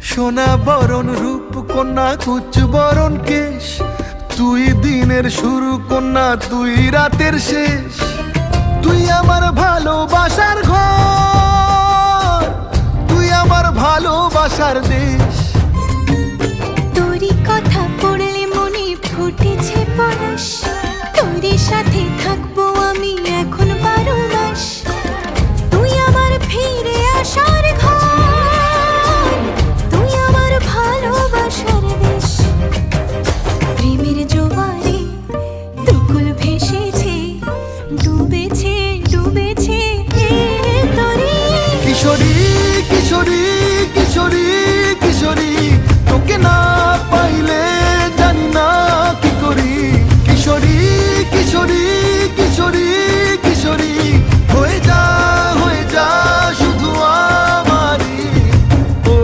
সোনা বরণ রূপ কন্যা কুচ বরণ কেশ, তুই দিনের শুরু কন্যা তুই রাতের শেষ। তুই আমার ভালোবাসার ঘর, তুই আমার ভালোবাসার দেশ।